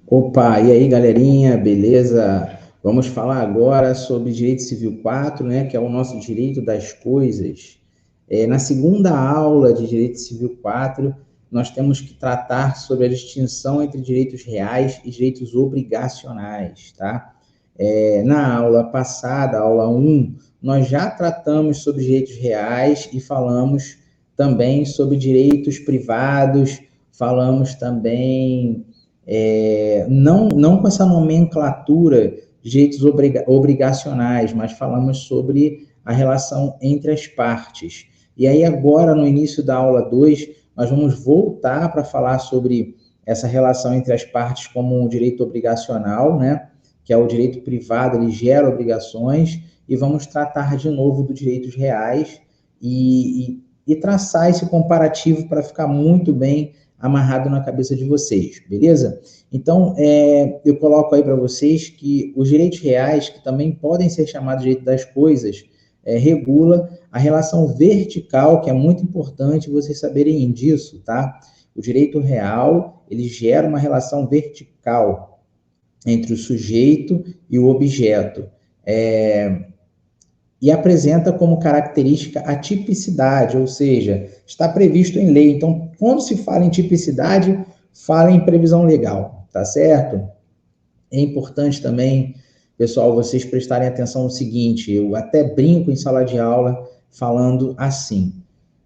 Opa, e aí galerinha, beleza? Vamos falar agora sobre Direito Civil 4, né, que é o nosso direito das coisas. Na segunda aula de Direito Civil 4, nós temos que tratar sobre a distinção entre direitos reais e direitos obrigacionais, tá? Na aula passada, aula 1, nós já tratamos sobre direitos reais e falamos também sobre direitos privados, falamos também não com essa nomenclatura de direitos obrigacionais, mas falamos sobre a relação entre as partes. E aí agora, no início da aula 2, nós vamos voltar para falar sobre essa relação entre as partes como um direito obrigacional, né? Que é o direito privado, ele gera obrigações, e vamos tratar de novo dos direitos reais e traçar esse comparativo para ficar muito bem amarrado na cabeça de vocês, beleza? Então, eu coloco aí para vocês que os direitos reais, que também podem ser chamados de direito das coisas, regula a relação vertical, que é muito importante vocês saberem disso, tá? O direito real, ele gera uma relação vertical entre o sujeito e o objeto. E apresenta como característica a tipicidade, ou seja, está previsto em lei. Então, quando se fala em tipicidade, fala em previsão legal, tá certo? É importante também, pessoal, vocês prestarem atenção no seguinte, eu até brinco em sala de aula falando assim.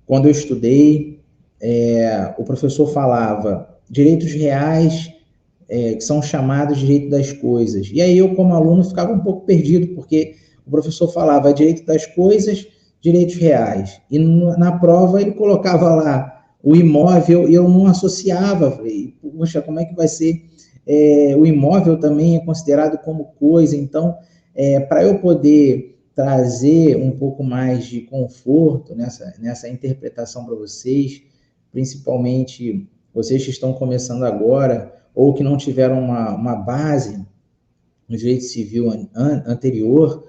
Quando eu estudei, o professor falava direitos reais, que são chamados de direito das coisas. E aí eu, como aluno, ficava um pouco perdido, porque o professor falava direito das coisas, direitos reais. E na prova ele colocava lá o imóvel e eu não associava. Falei, poxa, como é que vai ser? O imóvel também é considerado como coisa. Então, para eu poder trazer um pouco mais de conforto nessa interpretação para vocês, principalmente vocês que estão começando agora, ou que não tiveram uma base no direito civil anterior,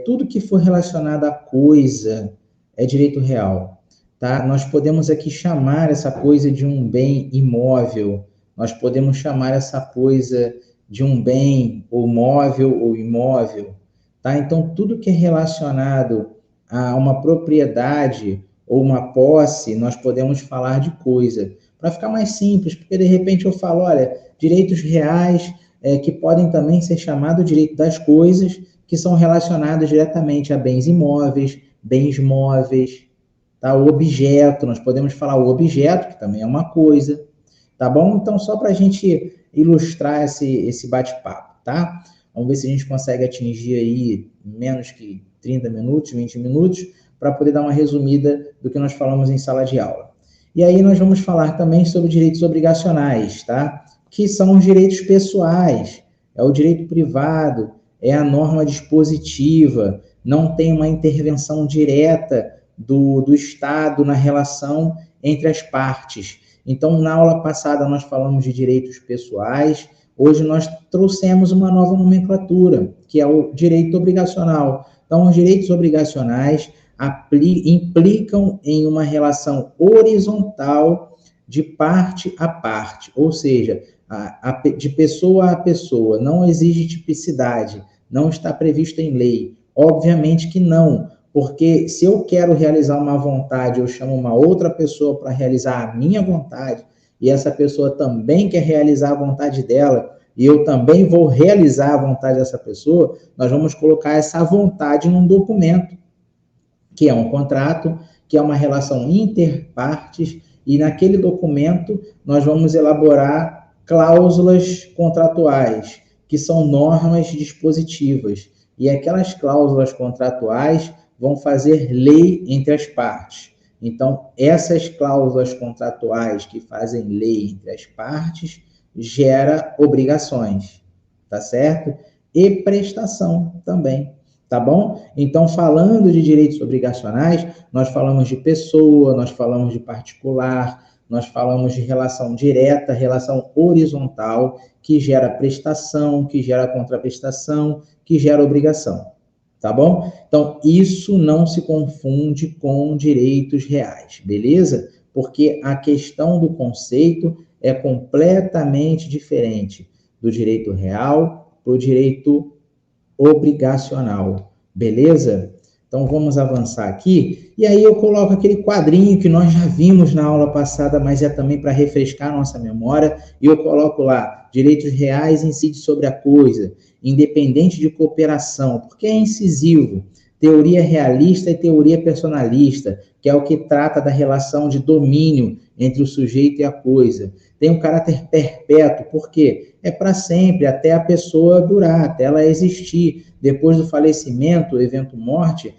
tudo que for relacionado à coisa é direito real, tá? Nós podemos aqui chamar essa coisa de um bem imóvel, nós podemos chamar essa coisa de um bem ou móvel ou imóvel, tá? Então, tudo que é relacionado a uma propriedade ou uma posse, nós podemos falar de coisa. Para ficar mais simples, porque de repente eu falo, olha, direitos reais que podem também ser chamados direito das coisas, que são relacionados diretamente a bens imóveis, bens móveis, tá? O objeto, nós podemos falar o objeto, que também é uma coisa, tá bom? Então, só para a gente ilustrar esse bate-papo, tá? Vamos ver se a gente consegue atingir aí menos que 30 minutos, 20 minutos, para poder dar uma resumida do que nós falamos em sala de aula. E aí nós vamos falar também sobre direitos obrigacionais, tá? Que são os direitos pessoais, é o direito privado, é a norma dispositiva, não tem uma intervenção direta do Estado na relação entre as partes. Então, na aula passada nós falamos de direitos pessoais, hoje nós trouxemos uma nova nomenclatura, que é o direito obrigacional. Então, os direitos obrigacionais implicam em uma relação horizontal de parte a parte, ou seja, de pessoa a pessoa, não exige tipicidade, não está previsto em lei. Obviamente que não, porque se eu quero realizar uma vontade, eu chamo uma outra pessoa para realizar a minha vontade, e essa pessoa também quer realizar a vontade dela, e eu também vou realizar a vontade dessa pessoa, nós vamos colocar essa vontade num documento, que é um contrato, que é uma relação interpartes, e naquele documento nós vamos elaborar cláusulas contratuais, que são normas dispositivas. E aquelas cláusulas contratuais vão fazer lei entre as partes. Então, essas cláusulas contratuais que fazem lei entre as partes gera obrigações, tá certo? E prestação também, tá bom? Então, falando de direitos obrigacionais, nós falamos de pessoa, nós falamos de particular, nós falamos de relação direta, relação horizontal, que gera prestação, que gera contraprestação, que gera obrigação, tá bom? Então, isso não se confunde com direitos reais, beleza? Porque a questão do conceito é completamente diferente. do direito real para o direito obrigacional, beleza? Então, vamos avançar aqui. E aí eu coloco aquele quadrinho que nós já vimos na aula passada, mas é também para refrescar a nossa memória. E eu coloco lá, direitos reais incidem sobre a coisa, independente de cooperação, porque é incisivo. Teoria realista e teoria personalista, que é o que trata da relação de domínio entre o sujeito e a coisa. Tem um caráter perpétuo, por quê? É para sempre, até a pessoa durar, até ela existir. Depois do falecimento, evento morte,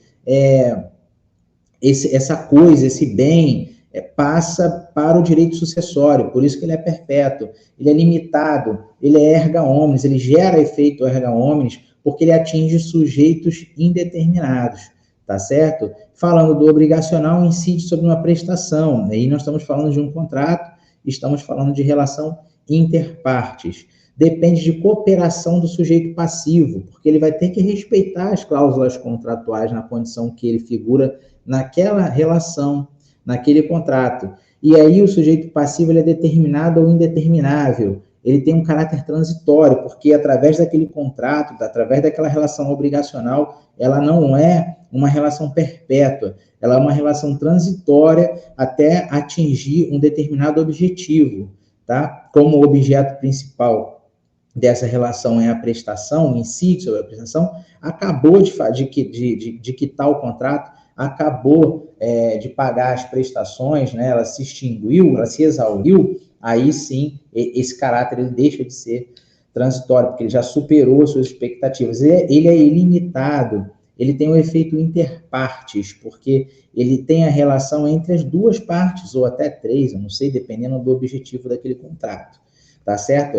essa coisa, esse bem, passa para o direito sucessório, por isso que ele é perpétuo. Ele é limitado, ele é erga omnes, ele gera efeito erga omnes, porque ele atinge sujeitos indeterminados, tá certo? Falando do obrigacional, incide sobre uma prestação, aí nós estamos falando de um contrato, estamos falando de relação interpartes. Depende de cooperação do sujeito passivo, porque ele vai ter que respeitar as cláusulas contratuais na condição que ele figura naquela relação, naquele contrato. E aí o sujeito passivo ele é determinado ou indeterminável. Ele tem um caráter transitório, porque através daquele contrato, através daquela relação obrigacional, ela não é uma relação perpétua, ela é uma relação transitória até atingir um determinado objetivo, tá? Como o objeto principal dessa relação é a prestação, incide sobre a prestação, acabou de quitar o contrato, acabou de pagar as prestações, né? Ela se extinguiu, ela se exauriu, aí sim, esse caráter ele deixa de ser transitório, porque ele já superou as suas expectativas. Ele é ilimitado, ele tem o efeito interpartes, porque ele tem a relação entre as duas partes, ou até três, eu não sei, dependendo do objetivo daquele contrato. Tá certo?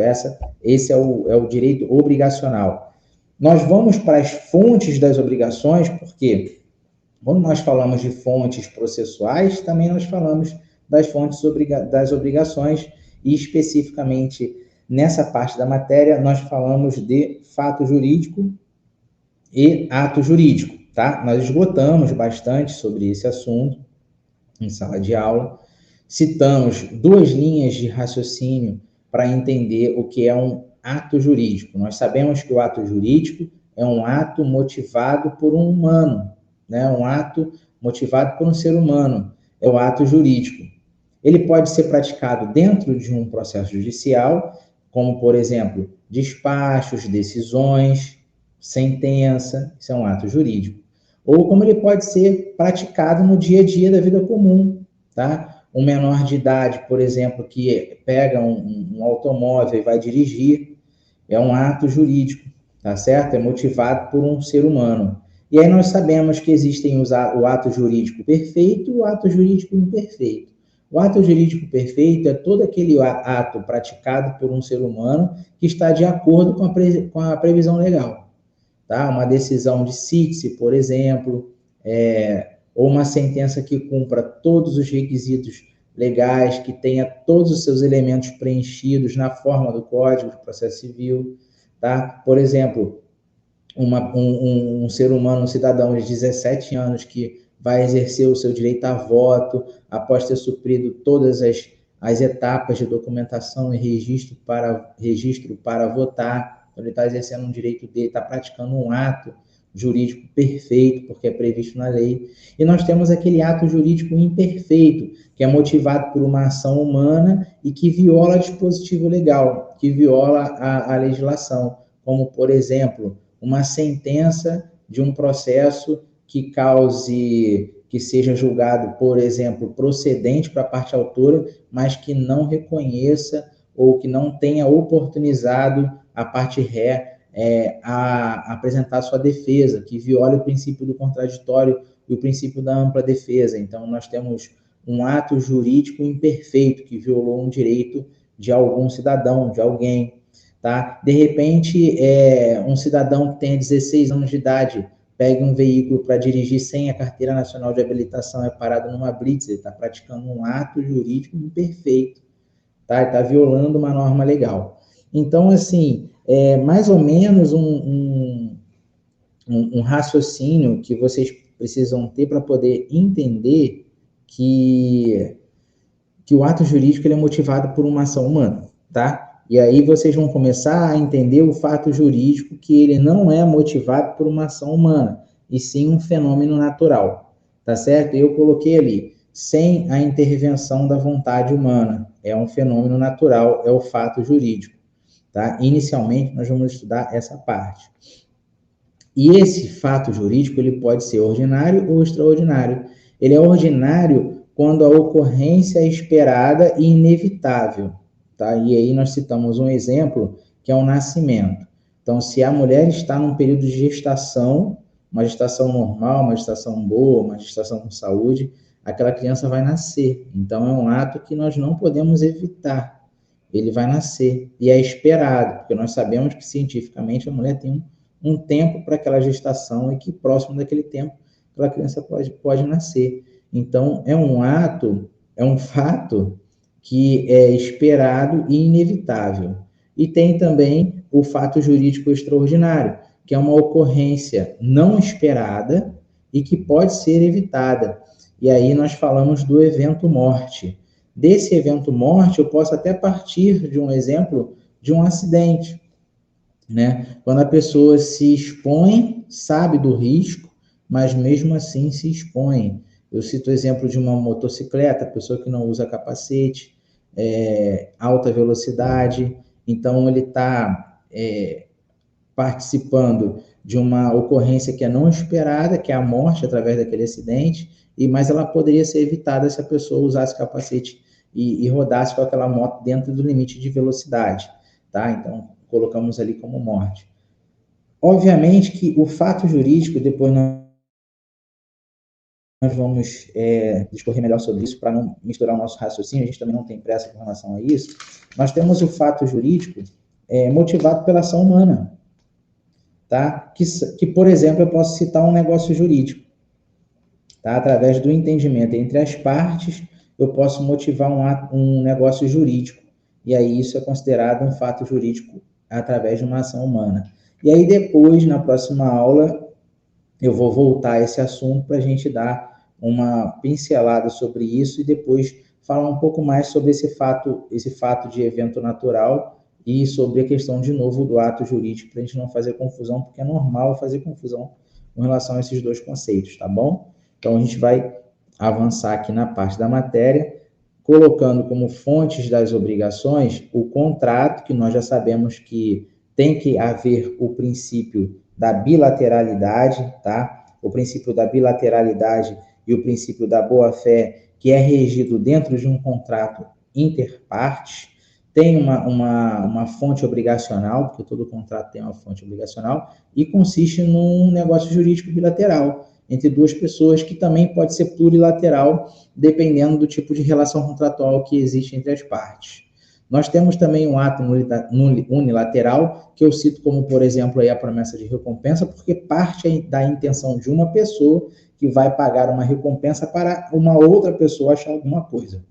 Esse é o direito obrigacional. Nós vamos para as fontes das obrigações, porque quando nós falamos de fontes processuais, também nós falamos das fontes das obrigações, e especificamente nessa parte da matéria, nós falamos de fato jurídico e ato jurídico, tá? Nós esgotamos bastante sobre esse assunto em sala de aula, citamos 2 linhas de raciocínio para entender o que é um ato jurídico. Nós sabemos que o ato jurídico é um ato motivado por um humano, né? Um ato motivado por um ser humano, é o ato jurídico. Ele pode ser praticado dentro de um processo judicial, como, por exemplo, despachos, decisões, sentença, isso é um ato jurídico. Ou como ele pode ser praticado no dia a dia da vida comum, tá? Um menor de idade, por exemplo, que pega um automóvel e vai dirigir, é um ato jurídico, tá certo? É motivado por um ser humano. E aí nós sabemos que existem o ato jurídico perfeito e o ato jurídico imperfeito. O ato jurídico perfeito é todo aquele ato praticado por um ser humano que está de acordo com a previsão legal, tá? Uma decisão de cítice, por exemplo, ou uma sentença que cumpra todos os requisitos legais, que tenha todos os seus elementos preenchidos na forma do Código de Processo Civil, tá? Por exemplo, um ser humano, um cidadão de 17 anos que vai exercer o seu direito a voto após ter suprido todas as etapas de documentação e registro para votar. Então, ele está exercendo um direito dele, está praticando um ato jurídico perfeito, porque é previsto na lei. E nós temos aquele ato jurídico imperfeito, que é motivado por uma ação humana e que viola dispositivo legal, que viola a legislação, como, por exemplo, uma sentença de um processo que seja julgado, por exemplo, procedente para a parte autora, mas que não reconheça ou que não tenha oportunizado a parte ré a apresentar sua defesa, que viola o princípio do contraditório e o princípio da ampla defesa. Então, nós temos um ato jurídico imperfeito, que violou um direito de algum cidadão, de alguém, tá? De repente, um cidadão que tenha 16 anos de idade, pega um veículo para dirigir sem a carteira nacional de habilitação, é parado numa blitz, ele está praticando um ato jurídico imperfeito, tá? Ele está violando uma norma legal. Então, assim, mais ou menos um raciocínio que vocês precisam ter para poder entender que o ato jurídico ele é motivado por uma ação humana, tá? E aí vocês vão começar a entender o fato jurídico que ele não é motivado por uma ação humana, e sim um fenômeno natural, tá certo? Eu coloquei ali, sem a intervenção da vontade humana, é um fenômeno natural, é o fato jurídico, tá? Inicialmente, nós vamos estudar essa parte. E esse fato jurídico, ele pode ser ordinário ou extraordinário. Ele é ordinário quando a ocorrência é esperada e inevitável, tá? E aí nós citamos um exemplo, que é o nascimento. Então, se a mulher está num período de gestação, uma gestação normal, uma gestação boa, uma gestação com saúde, aquela criança vai nascer. Então, é um ato que nós não podemos evitar. Ele vai nascer. E é esperado, porque nós sabemos que cientificamente a mulher tem um tempo para aquela gestação e que próximo daquele tempo aquela criança pode nascer. Então, é um ato, é um fato que é esperado e inevitável. E tem também o fato jurídico extraordinário, que é uma ocorrência não esperada e que pode ser evitada. E aí nós falamos do evento morte. Desse evento morte, eu posso até partir de um exemplo de um acidente, né? Quando a pessoa se expõe, sabe do risco, mas mesmo assim se expõe. Eu cito o exemplo de uma motocicleta, pessoa que não usa capacete, alta velocidade, então ele está participando de uma ocorrência que é não esperada, que é a morte através daquele acidente, mas ela poderia ser evitada se a pessoa usasse capacete e rodasse com aquela moto dentro do limite de velocidade, tá? Então, colocamos ali como morte. Obviamente que o fato jurídico, depois nós vamos discorrer melhor sobre isso, para não misturar o nosso raciocínio, a gente também não tem pressa com relação a isso. Nós temos o fato jurídico motivado pela ação humana, tá? Que, por exemplo, eu posso citar um negócio jurídico, tá? Através do entendimento entre as partes, eu posso motivar um negócio jurídico, e aí isso é considerado um fato jurídico através de uma ação humana. E aí depois, na próxima aula, eu vou voltar a esse assunto para a gente dar uma pincelada sobre isso e depois falar um pouco mais sobre esse fato de evento natural e sobre a questão, de novo, do ato jurídico, para a gente não fazer confusão, porque é normal fazer confusão com relação a esses dois conceitos, tá bom? Então, a gente vai avançar aqui na parte da matéria, colocando como fontes das obrigações o contrato, que nós já sabemos que tem que haver o princípio da bilateralidade, tá? O princípio da bilateralidade e o princípio da boa-fé, que é regido dentro de um contrato interpartes. Tem uma fonte obrigacional, porque todo contrato tem uma fonte obrigacional, e consiste num negócio jurídico bilateral entre duas pessoas, que também pode ser plurilateral, dependendo do tipo de relação contratual que existe entre as partes. Nós temos também um ato unilateral, que eu cito como, por exemplo, aí a promessa de recompensa, porque parte da intenção de uma pessoa que vai pagar uma recompensa para uma outra pessoa achar alguma coisa.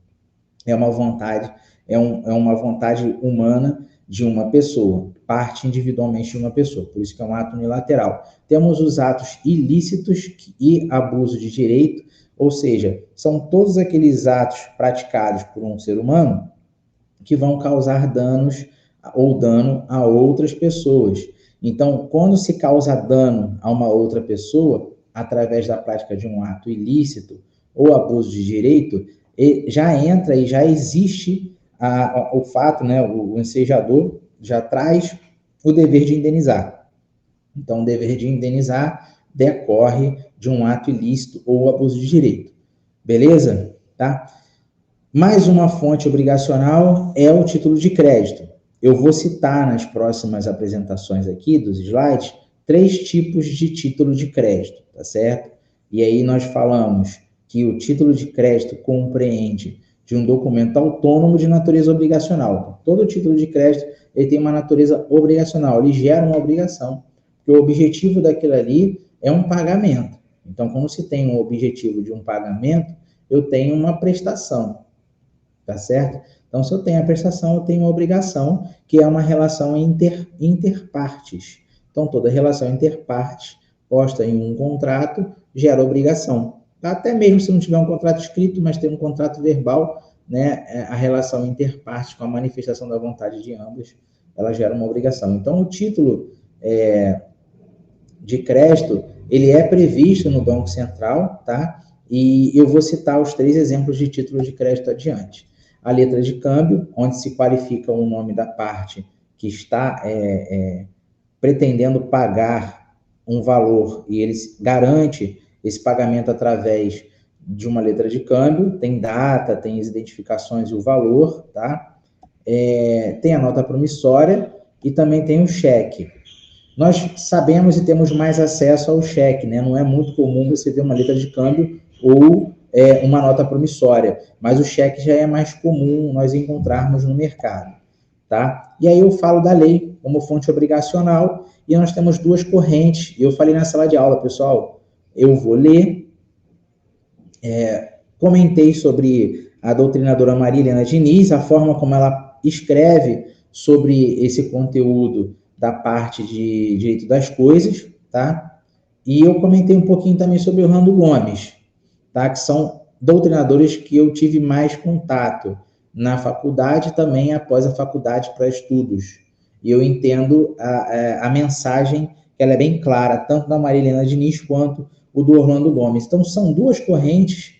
É uma vontade, uma vontade humana de uma pessoa, parte individualmente de uma pessoa, por isso que é um ato unilateral. Temos os atos ilícitos e abuso de direito, ou seja, são todos aqueles atos praticados por um ser humano que vão causar danos ou dano a outras pessoas. Então, quando se causa dano a uma outra pessoa, através da prática de um ato ilícito ou abuso de direito, já entra e já existe o fato, né, o ensejador já traz o dever de indenizar. Então, o dever de indenizar decorre de um ato ilícito ou abuso de direito. Beleza? Tá? Mais uma fonte obrigacional é o título de crédito. Eu vou citar nas próximas apresentações aqui dos slides 3 tipos de título de crédito, tá certo? E aí nós falamos que o título de crédito compreende de um documento autônomo de natureza obrigacional. Todo título de crédito ele tem uma natureza obrigacional, ele gera uma obrigação, porque o objetivo daquilo ali é um pagamento. Então, quando se tem um objetivo de um pagamento, eu tenho uma prestação. Tá certo? Então, se eu tenho a prestação, eu tenho a obrigação, que é uma relação interpartes. Então, toda relação interpartes posta em um contrato gera obrigação. Até mesmo se não tiver um contrato escrito, mas tem um contrato verbal, né, a relação interpartes com a manifestação da vontade de ambos, ela gera uma obrigação. Então, o título de crédito, ele é previsto no Banco Central, tá? E eu vou citar os 3 exemplos de título de crédito adiante. A letra de câmbio, onde se qualifica o nome da parte que está pretendendo pagar um valor e ele garante esse pagamento através de uma letra de câmbio, tem data, tem as identificações e o valor, tá? Tem a nota promissória e também tem o cheque. Nós sabemos e temos mais acesso ao cheque, né? Não é muito comum você ver uma letra de câmbio ou uma nota promissória, mas o cheque já é mais comum nós encontrarmos no mercado, tá? E aí eu falo da lei como fonte obrigacional e nós temos 2 correntes. Eu falei na sala de aula, pessoal, eu vou ler, comentei sobre a doutrinadora Maria Helena Diniz, a forma como ela escreve sobre esse conteúdo da parte de direito das coisas, tá? E eu comentei um pouquinho também sobre o Orlando Gomes, tá? Que são doutrinadores que eu tive mais contato na faculdade e também após a faculdade para estudos. E eu entendo a mensagem, que ela é bem clara, tanto da Maria Helena Diniz quanto o do Orlando Gomes. Então, são 2 correntes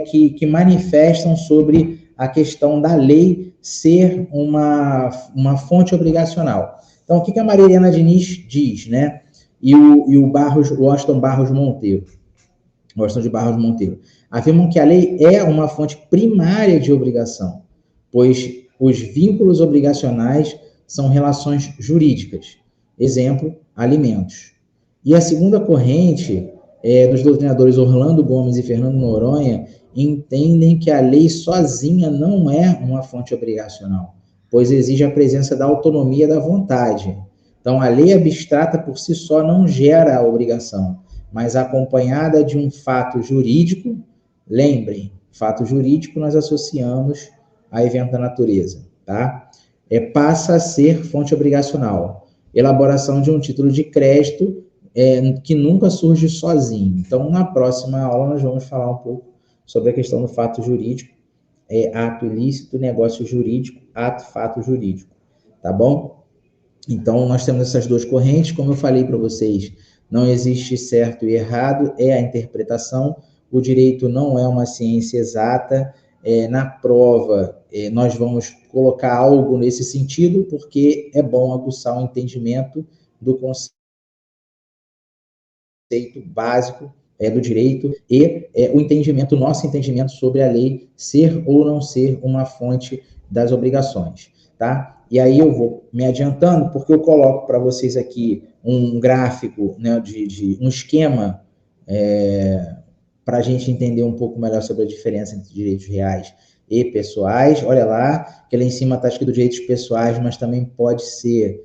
que manifestam sobre a questão da lei ser uma fonte obrigacional. Então, o que a Maria Helena Diniz diz, né? E o Washington de Barros Monteiro, afirmam que a lei é uma fonte primária de obrigação, pois os vínculos obrigacionais são relações jurídicas. Exemplo, alimentos. E a segunda corrente dos doutrinadores Orlando Gomes e Fernando Noronha entendem que a lei sozinha não é uma fonte obrigacional, pois exige a presença da autonomia da vontade. Então, a lei abstrata por si só não gera a obrigação, mas acompanhada de um fato jurídico, lembrem, fato jurídico nós associamos a evento da natureza, tá? Passa a ser fonte obrigacional. Elaboração de um título de crédito que nunca surge sozinho. Então, na próxima aula, nós vamos falar um pouco sobre a questão do fato jurídico, ato ilícito, negócio jurídico, ato, fato jurídico, tá bom? Então, nós temos essas 2 correntes, como eu falei para vocês, não existe certo e errado, é a interpretação, o direito não é uma ciência exata, na prova nós vamos colocar algo nesse sentido, porque é bom aguçar o entendimento do conceito básico do direito e o entendimento, nosso entendimento sobre a lei ser ou não ser uma fonte das obrigações, tá? E aí eu vou me adiantando, porque eu coloco para vocês aqui um gráfico, né, de um esquema para a gente entender um pouco melhor sobre a diferença entre direitos reais e pessoais. Olha lá, que lá em cima está escrito direitos pessoais, mas também pode ser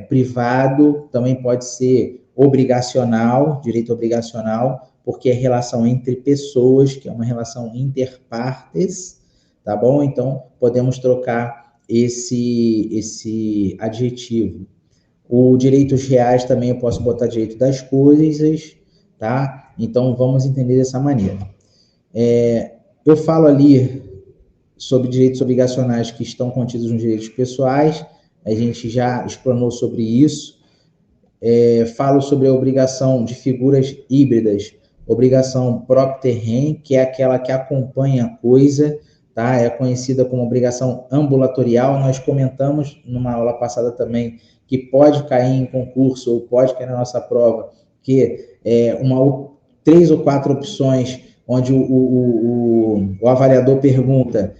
privado, também pode ser obrigacional, direito obrigacional, porque é relação entre pessoas, que é uma relação interpartes, tá bom? Então, podemos trocar esse adjetivo. O direitos reais também eu posso botar direito das coisas, tá? Então, vamos entender dessa maneira. Eu falo ali sobre direitos obrigacionais que estão contidos nos direitos pessoais, a gente já explanou sobre isso. Falo sobre a obrigação de figuras híbridas, obrigação propter rem, que é aquela que acompanha a coisa, tá? É conhecida como obrigação ambulatorial. Nós comentamos numa aula passada também que pode cair em concurso ou pode cair na nossa prova, que 3 ou 4 opções, onde o avaliador pergunta,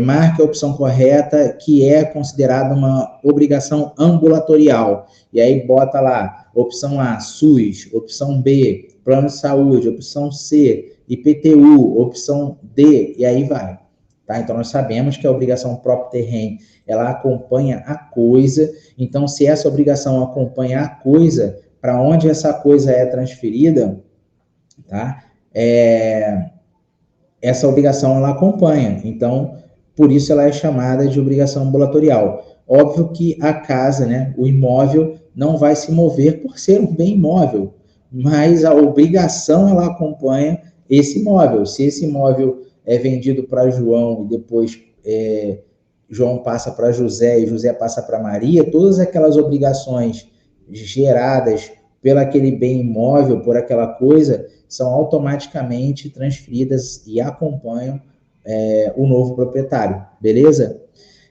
marque a opção correta, que é considerada uma obrigação ambulatorial. E aí bota lá, opção A, SUS, opção B, plano de saúde, opção C, IPTU, opção D, e aí vai. Tá? Então, nós sabemos que a obrigação propter rem, ela acompanha a coisa. Então, se essa obrigação acompanha a coisa, para onde essa coisa é transferida, tá? Essa obrigação ela acompanha. Então, por isso ela é chamada de obrigação ambulatorial. Óbvio que a casa, né, o imóvel, não vai se mover por ser um bem imóvel, mas a obrigação ela acompanha esse imóvel. Se esse imóvel é vendido para João e depois João passa para José e José passa para Maria, todas aquelas obrigações geradas pelo aquele bem imóvel, por aquela coisa, são automaticamente transferidas e acompanham o novo proprietário, beleza?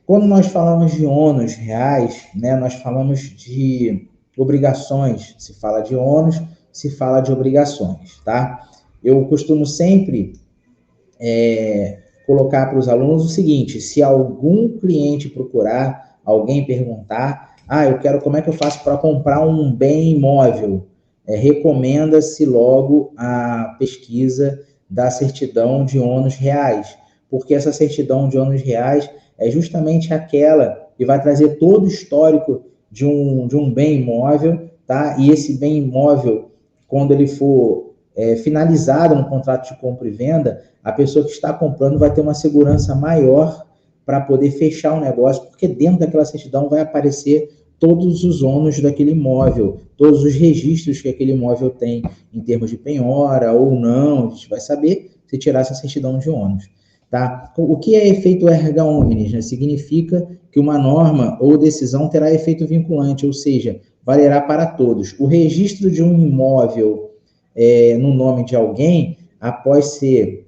Quando nós falamos de ônus reais, né, nós falamos de obrigações. Se fala de ônus, se fala de obrigações, tá? Eu costumo sempre colocar para os alunos o seguinte: se algum cliente procurar, alguém perguntar, como é que eu faço para comprar um bem imóvel? Recomenda-se logo a pesquisa da certidão de ônus reais, porque essa certidão de ônus reais é justamente aquela que vai trazer todo o histórico de um bem imóvel, tá? E esse bem imóvel, quando ele for finalizado no contrato de compra e venda, a pessoa que está comprando vai ter uma segurança maior para poder fechar o negócio, porque dentro daquela certidão vai aparecer todos os ônus daquele imóvel, todos os registros que aquele imóvel tem em termos de penhora ou não, a gente vai saber se tirar essa certidão de ônus. Tá? O que é efeito erga omnes? Né? Significa que uma norma ou decisão terá efeito vinculante, ou seja, valerá para todos. O registro de um imóvel no nome de alguém, após ser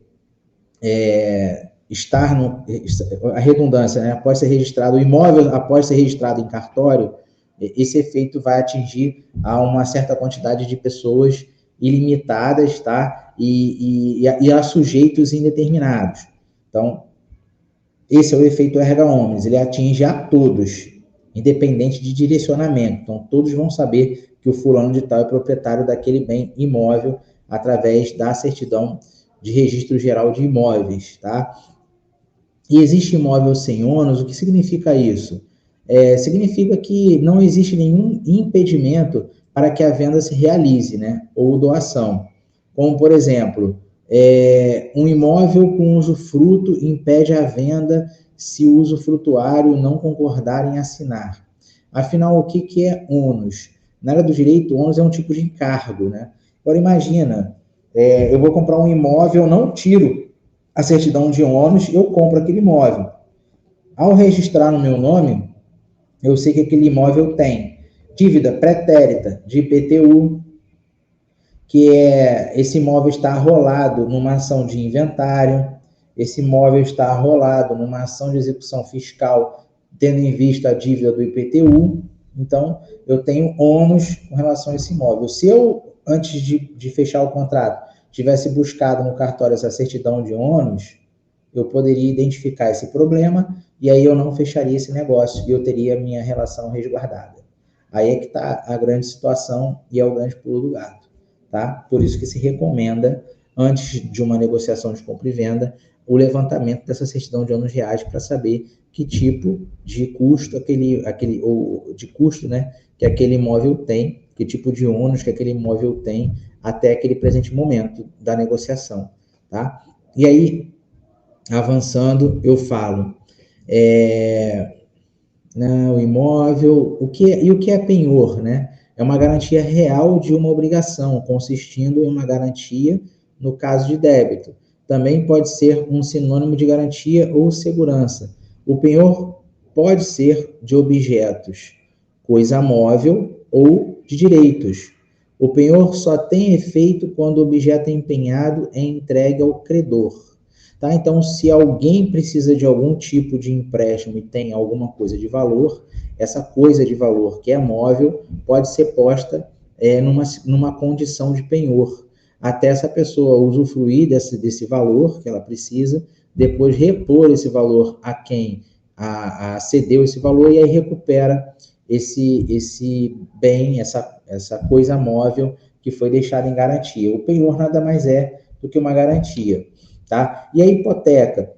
a redundância, né? Após ser registrado o imóvel, após ser registrado em cartório, esse efeito vai atingir a uma certa quantidade de pessoas ilimitadas, tá? E a sujeitos indeterminados. Então, esse é o efeito erga omnes, ele atinge a todos, independente de direcionamento. Então, todos vão saber que o fulano de tal é proprietário daquele bem imóvel através da certidão de registro geral de imóveis, tá? E existe imóvel sem ônus, o que significa isso? Significa que não existe nenhum impedimento para que a venda se realize, né? Ou doação. Como, por exemplo, um imóvel com usufruto impede a venda se o usufrutuário não concordar em assinar. Afinal, o que é ônus? Na área do direito, ônus é um tipo de encargo, né? Agora, imagina, eu vou comprar um imóvel, não tiro a certidão de ônus, eu compro aquele imóvel. Ao registrar no meu nome, eu sei que aquele imóvel tem dívida pretérita de IPTU, que esse imóvel está arrolado numa ação de inventário, esse imóvel está arrolado numa ação de execução fiscal, tendo em vista a dívida do IPTU. Então, eu tenho ônus com relação a esse imóvel. Se eu, antes de fechar o contrato, tivesse buscado no cartório essa certidão de ônus, eu poderia identificar esse problema e aí eu não fecharia esse negócio e eu teria minha relação resguardada. Aí é que está a grande situação e é o grande pulo do gato, tá? Por isso que se recomenda, antes de uma negociação de compra e venda, o levantamento dessa certidão de ônus reais para saber que tipo de custo né, que aquele imóvel tem, que tipo de ônus que aquele imóvel tem até aquele presente momento da negociação, tá? E aí, avançando, eu falo, o imóvel, o que é penhor, né? É uma garantia real de uma obrigação, consistindo em uma garantia no caso de débito. Também pode ser um sinônimo de garantia ou segurança. O penhor pode ser de objetos, coisa móvel ou de direitos. O penhor só tem efeito quando o objeto empenhado é entregue ao credor. Tá? Então, se alguém precisa de algum tipo de empréstimo e tem alguma coisa de valor, essa coisa de valor que é móvel pode ser posta numa condição de penhor, até essa pessoa usufruir desse valor que ela precisa, depois repor esse valor a quem cedeu esse valor e aí recupera esse bem, essa coisa móvel que foi deixada em garantia. O penhor nada mais é do que uma garantia. Tá? E a hipoteca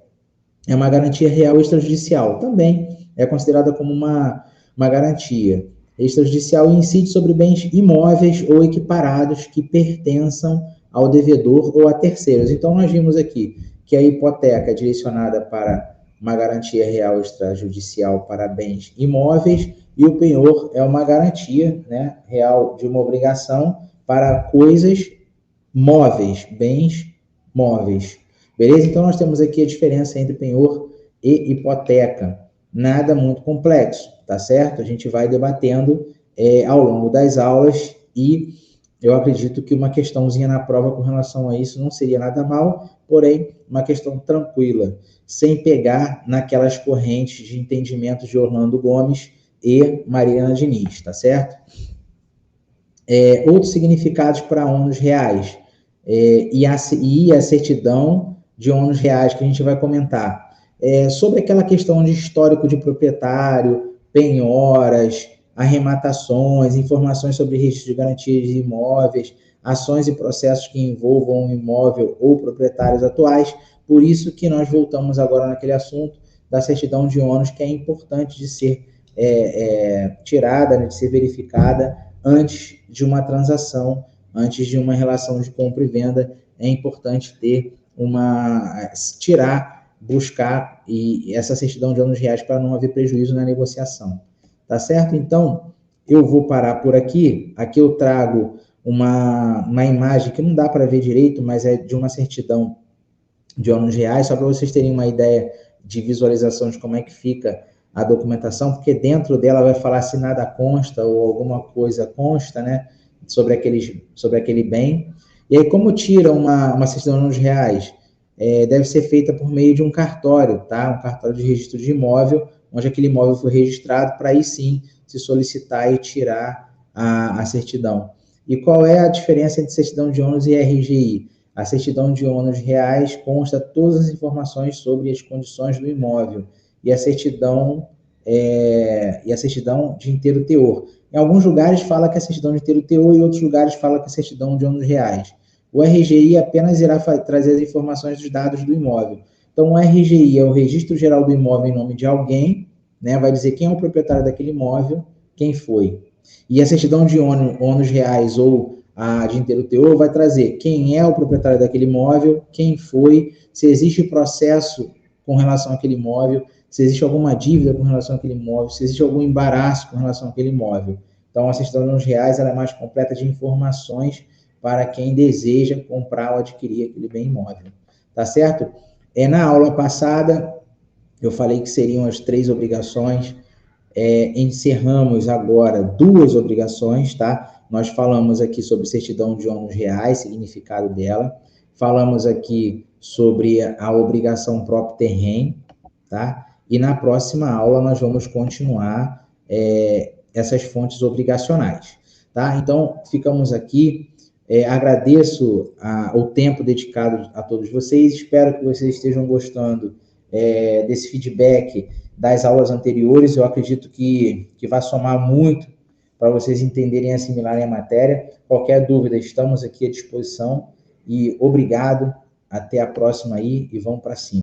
é uma garantia real extrajudicial, também é considerada como uma garantia extrajudicial e incide sobre bens imóveis ou equiparados que pertençam ao devedor ou a terceiros. Então, nós vimos aqui que a hipoteca é direcionada para uma garantia real extrajudicial para bens imóveis e o penhor é uma garantia, né, real de uma obrigação para coisas móveis, bens móveis. Beleza? Então, nós temos aqui a diferença entre penhor e hipoteca. Nada muito complexo, tá certo? A gente vai debatendo ao longo das aulas e eu acredito que uma questãozinha na prova com relação a isso não seria nada mal, porém, uma questão tranquila, sem pegar naquelas correntes de entendimento de Orlando Gomes e Mariana Diniz, tá certo? Outros significados para ônus reais e a certidão de ônus reais que a gente vai comentar. Sobre aquela questão de histórico de proprietário, penhoras, arrematações, informações sobre registro de garantias de imóveis, ações e processos que envolvam o imóvel ou proprietários atuais. Por isso que nós voltamos agora naquele assunto da certidão de ônus, que é importante de ser tirada, né, de ser verificada antes de uma transação, antes de uma relação de compra e venda. É importante ter buscar essa certidão de ônus reais para não haver prejuízo na negociação. Tá certo? Então, eu vou parar por aqui. Aqui eu trago uma imagem que não dá para ver direito, mas é de uma certidão de ônus reais, só para vocês terem uma ideia de visualização de como é que fica a documentação, porque dentro dela vai falar se nada consta ou alguma coisa consta, né, sobre aquele bem. E aí, como tira uma certidão de ônus reais? Deve ser feita por meio de um cartório, tá? Um cartório de registro de imóvel, onde aquele imóvel foi registrado, para aí sim se solicitar e tirar a certidão. E qual é a diferença entre certidão de ônus e RGI? A certidão de ônus reais consta todas as informações sobre as condições do imóvel, e a certidão de inteiro teor. Em alguns lugares fala que é certidão de inteiro teor, e em outros lugares fala que é certidão de ônus reais. O RGI apenas irá trazer as informações dos dados do imóvel. Então, o RGI é o Registro Geral do Imóvel em nome de alguém, né? Vai dizer quem é o proprietário daquele imóvel, quem foi. E a certidão de ônus reais ou a de inteiro teor vai trazer quem é o proprietário daquele imóvel, quem foi, se existe processo com relação àquele imóvel, se existe alguma dívida com relação àquele imóvel, se existe algum embaraço com relação àquele imóvel. Então, a certidão de ônus reais ela é mais completa de informações para quem deseja comprar ou adquirir aquele bem imóvel. Tá certo? Na aula passada, eu falei que seriam as 3 obrigações. Encerramos agora 2 obrigações, tá? Nós falamos aqui sobre certidão de ônus reais, significado dela. Falamos aqui sobre a obrigação próprio terreno, tá? E na próxima aula nós vamos continuar essas fontes obrigacionais, tá? Então, ficamos aqui. Agradeço o tempo dedicado a todos vocês. Espero que vocês estejam gostando desse feedback das aulas anteriores. Eu acredito que vai somar muito para vocês entenderem e assimilarem a matéria. Qualquer dúvida, estamos aqui à disposição. E obrigado. Até a próxima aí e vamos para cima.